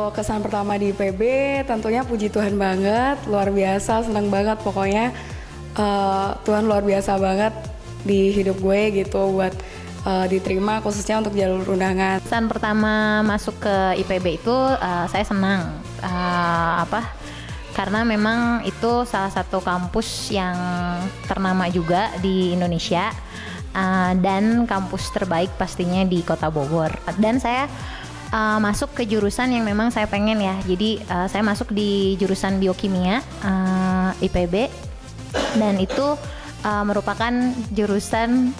Kalau kesan pertama di IPB tentunya puji Tuhan banget, luar biasa, senang banget pokoknya. Tuhan luar biasa banget di hidup gue gitu buat diterima khususnya untuk jalur undangan. Kesan pertama masuk ke IPB itu saya senang karena memang itu salah satu kampus yang ternama juga di Indonesia dan kampus terbaik pastinya di Kota Bogor. Dan saya masuk ke jurusan yang memang saya pengen ya. Jadi saya masuk di jurusan biokimia IPB dan itu merupakan jurusan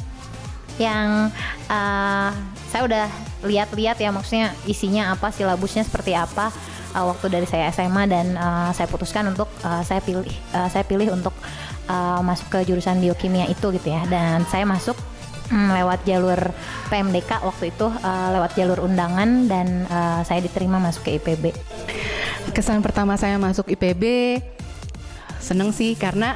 yang saya udah lihat-lihat ya, maksudnya isinya apa, silabusnya seperti apa waktu dari saya SMA dan saya putuskan untuk saya pilih untuk masuk ke jurusan biokimia itu gitu ya. Dan saya masuk lewat jalur PMDK waktu itu, lewat jalur undangan dan saya diterima masuk ke IPB. Kesan pertama saya masuk IPB seneng sih karena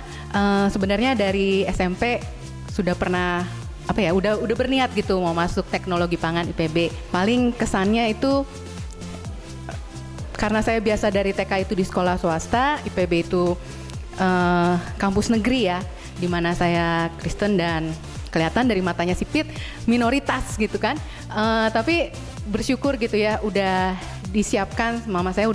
sebenarnya dari SMP sudah pernah udah berniat gitu mau masuk teknologi pangan IPB. Paling kesannya itu karena saya biasa dari TK itu di sekolah swasta, IPB itu kampus negeri ya, di mana saya Kristen dan kelihatan dari matanya sipit minoritas gitu kan. Tapi bersyukur gitu ya, udah disiapkan, mama saya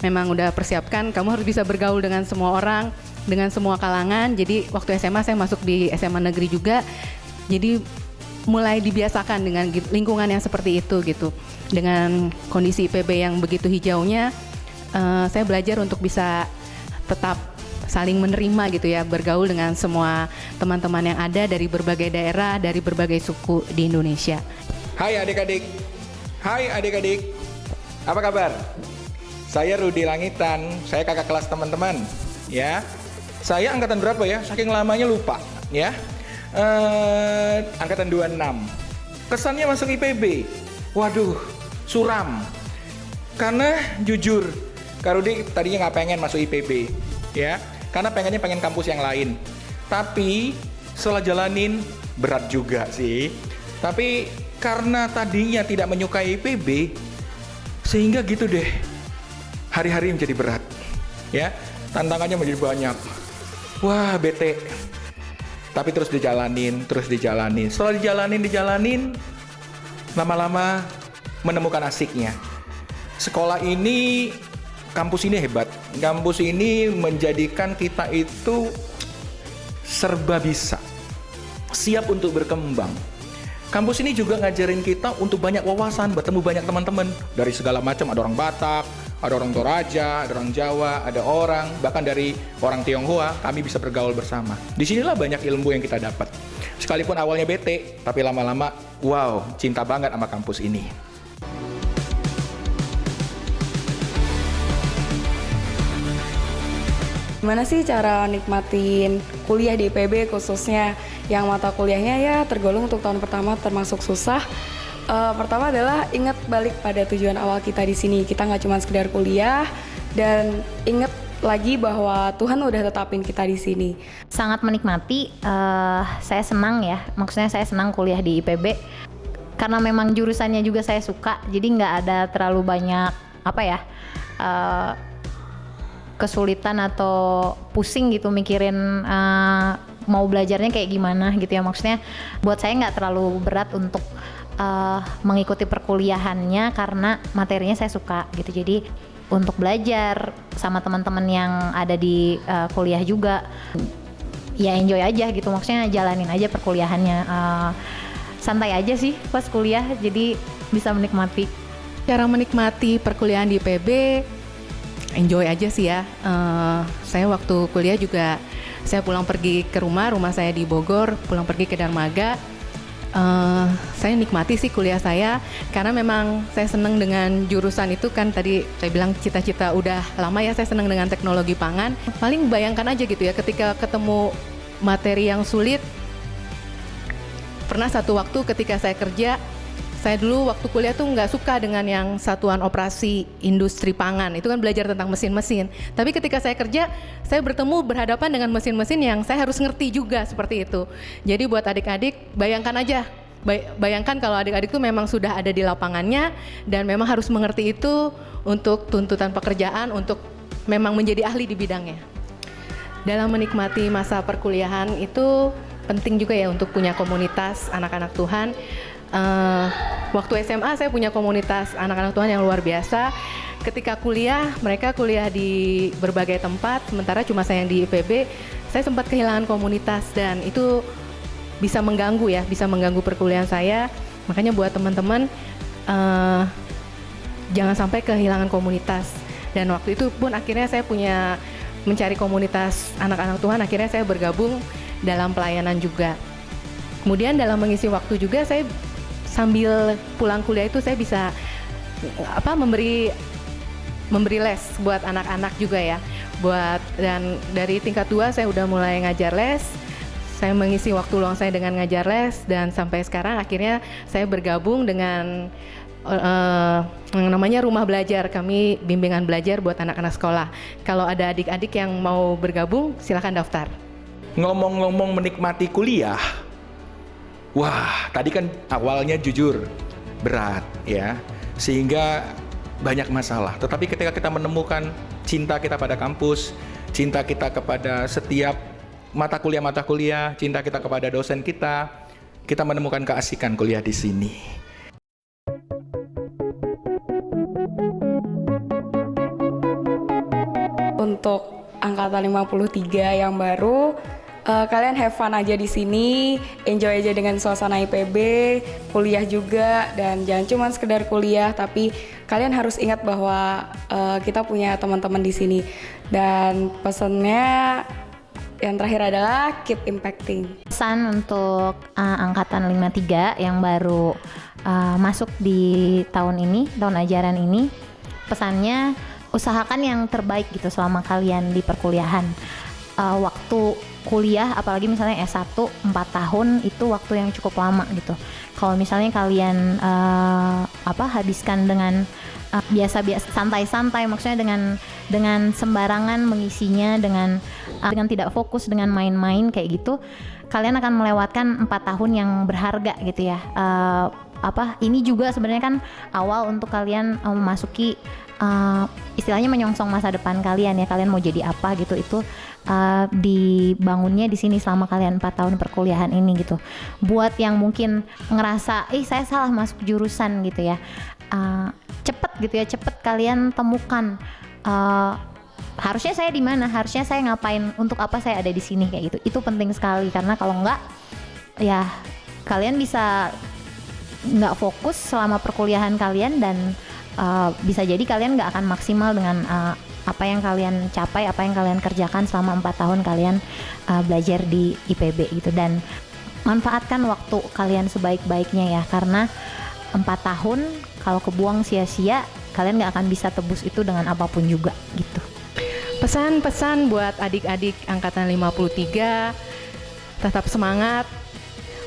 memang udah persiapkan, kamu harus bisa bergaul dengan semua orang, dengan semua kalangan. Jadi waktu SMA saya masuk di SMA negeri juga. Jadi mulai dibiasakan dengan lingkungan yang seperti itu gitu. Dengan kondisi IPB yang begitu hijaunya, saya belajar untuk bisa tetap saling menerima gitu ya, bergaul dengan semua teman-teman yang ada dari berbagai daerah, dari berbagai suku di Indonesia. Hai adik-adik, apa kabar? Saya Rudi Langitan, saya kakak kelas teman-teman ya. Saya angkatan berapa ya? Saking lamanya lupa ya. Angkatan 26. Kesannya masuk IPB, waduh, suram. Karena jujur, Kak Rudi tadinya nggak pengen masuk IPB, ya, karena pengen kampus yang lain. Tapi setelah jalanin berat juga sih. Tapi karena tadinya tidak menyukai IPB, sehingga gitu deh, hari-hari menjadi berat, ya, tantangannya menjadi banyak. Wah, bete. Tapi terus dijalanin. Setelah dijalanin, lama-lama menemukan asiknya. Sekolah ini, kampus ini hebat. Kampus ini menjadikan kita itu serba bisa, siap untuk berkembang. Kampus ini juga ngajarin kita untuk banyak wawasan, bertemu banyak teman-teman dari segala macam. Ada orang Batak, ada orang Toraja, ada orang Jawa, ada orang, bahkan dari orang Tionghoa, kami bisa bergaul bersama. Disinilah banyak ilmu yang kita dapat. Sekalipun awalnya bete, tapi lama-lama, wow, cinta banget sama kampus ini. Gimana sih cara nikmatin kuliah di IPB khususnya yang mata kuliahnya ya tergolong untuk tahun pertama termasuk susah. Pertama adalah ingat balik pada tujuan awal kita di sini. Kita nggak cuma sekedar kuliah dan ingat lagi bahwa Tuhan udah tetapin kita di sini. Sangat menikmati, saya senang ya. Maksudnya saya senang kuliah di IPB karena memang jurusannya juga saya suka. Jadi nggak ada terlalu banyak kesulitan atau pusing gitu mikirin mau belajarnya kayak gimana gitu ya. Maksudnya buat saya nggak terlalu berat untuk mengikuti perkuliahannya karena materinya saya suka gitu. Jadi untuk belajar sama teman-teman yang ada di kuliah juga ya enjoy aja gitu. Maksudnya jalanin aja perkuliahannya, santai aja sih pas kuliah, jadi bisa menikmati. Cara menikmati perkuliahan di IPB, enjoy aja sih ya. Saya waktu kuliah juga saya pulang pergi ke rumah saya di Bogor, pulang pergi ke Darmaga. Saya nikmati sih kuliah saya karena memang saya senang dengan jurusan itu kan. Tadi saya bilang cita-cita udah lama ya, saya senang dengan teknologi pangan. Paling bayangkan aja gitu ya, ketika ketemu materi yang sulit. Pernah satu waktu ketika saya kerja, saya dulu waktu kuliah tuh nggak suka dengan yang satuan operasi industri pangan. Itu kan belajar tentang mesin-mesin. Tapi ketika saya kerja, saya berhadapan dengan mesin-mesin yang saya harus ngerti juga seperti itu. Jadi buat adik-adik, bayangkan aja Bayangkan kalau adik-adik tuh memang sudah ada di lapangannya dan memang harus mengerti itu untuk tuntutan pekerjaan, untuk memang menjadi ahli di bidangnya. Dalam menikmati masa perkuliahan itu penting juga ya untuk punya komunitas anak-anak Tuhan. Waktu SMA saya punya komunitas anak-anak Tuhan yang luar biasa. Ketika kuliah, mereka kuliah di berbagai tempat, sementara cuma saya yang di IPB. Saya sempat kehilangan komunitas dan itu bisa mengganggu perkuliahan saya. Makanya buat teman-teman, jangan sampai kehilangan komunitas. Dan waktu itu pun akhirnya saya mencari komunitas anak-anak Tuhan, akhirnya saya bergabung dalam pelayanan juga. Kemudian dalam mengisi waktu juga saya sambil pulang kuliah itu saya bisa memberi les buat anak-anak juga ya. Dan dari tingkat 2 saya udah mulai ngajar les. Saya mengisi waktu luang saya dengan ngajar les dan sampai sekarang akhirnya saya bergabung dengan yang namanya Rumah Belajar. Kami bimbingan belajar buat anak-anak sekolah. Kalau ada adik-adik yang mau bergabung, silakan daftar. Ngomong-ngomong menikmati kuliah, wah tadi kan awalnya jujur berat ya, sehingga banyak masalah. Tetapi ketika kita menemukan cinta kita pada kampus, cinta kita kepada setiap mata kuliah, cinta kita kepada dosen kita menemukan keasikan kuliah di sini. Untuk angkatan 53 yang baru, kalian have fun aja di sini, enjoy aja dengan suasana IPB, kuliah juga, dan jangan cuma sekedar kuliah, tapi kalian harus ingat bahwa kita punya teman-teman di sini. Dan pesannya yang terakhir adalah keep impacting. Pesan untuk angkatan 53 yang baru masuk di tahun ajaran ini, pesannya usahakan yang terbaik gitu selama kalian di perkuliahan. Waktu kuliah, apalagi misalnya S1 4 tahun itu waktu yang cukup lama gitu. Kalau misalnya kalian habiskan dengan biasa-biasa, santai-santai, maksudnya dengan sembarangan mengisinya, dengan tidak fokus, dengan main-main kayak gitu, kalian akan melewatkan 4 tahun yang berharga gitu ya. Ini juga sebenarnya kan awal untuk kalian memasuki istilahnya menyongsong masa depan kalian ya. Kalian mau jadi apa gitu, itu dibangunnya di sini selama kalian 4 tahun perkuliahan ini gitu. Buat yang mungkin ngerasa saya salah masuk jurusan gitu ya, cepet kalian temukan harusnya saya di mana, harusnya saya ngapain, untuk apa saya ada di sini kayak gitu. Itu penting sekali, karena kalau enggak ya kalian bisa nggak fokus selama perkuliahan kalian, dan bisa jadi kalian nggak akan maksimal dengan apa yang kalian capai, apa yang kalian kerjakan selama 4 tahun kalian belajar di IPB gitu. Dan manfaatkan waktu kalian sebaik-baiknya ya, karena 4 tahun kalau kebuang sia-sia, kalian nggak akan bisa tebus itu dengan apapun juga gitu. Pesan-pesan buat adik-adik angkatan 53, tetap semangat,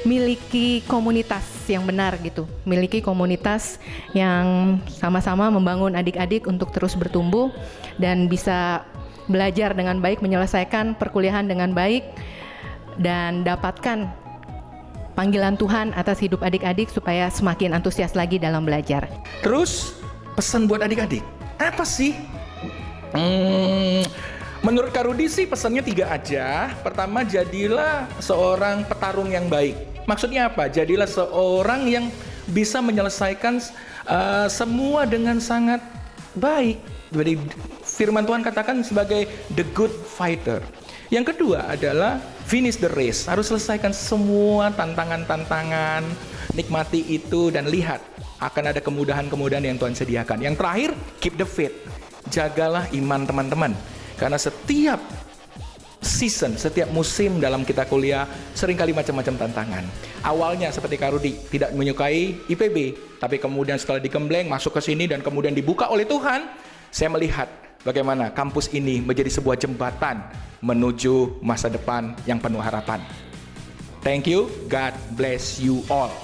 miliki komunitas yang benar gitu, miliki komunitas yang sama-sama membangun adik-adik untuk terus bertumbuh dan bisa belajar dengan baik, menyelesaikan perkuliahan dengan baik, dan dapatkan panggilan Tuhan atas hidup adik-adik supaya semakin antusias lagi dalam belajar. Terus pesan buat adik-adik apa sih? Menurut Kak Rudi sih pesannya 3 aja. Pertama, jadilah seorang petarung yang baik. Maksudnya apa? Jadilah seorang yang bisa menyelesaikan semua dengan sangat baik. Jadi firman Tuhan katakan sebagai the good fighter. Yang kedua adalah finish the race. Harus selesaikan semua tantangan-tantangan, nikmati itu dan lihat akan ada kemudahan-kemudahan yang Tuhan sediakan. Yang terakhir, keep the faith. Jagalah iman teman-teman. Karena setiap season, setiap musim dalam kita kuliah seringkali macam-macam tantangan. Awalnya seperti Kak Rudi tidak menyukai IPB, tapi kemudian setelah digembleng masuk ke sini dan kemudian dibuka oleh Tuhan, saya melihat bagaimana kampus ini menjadi sebuah jembatan menuju masa depan yang penuh harapan. Thank you, God bless you all.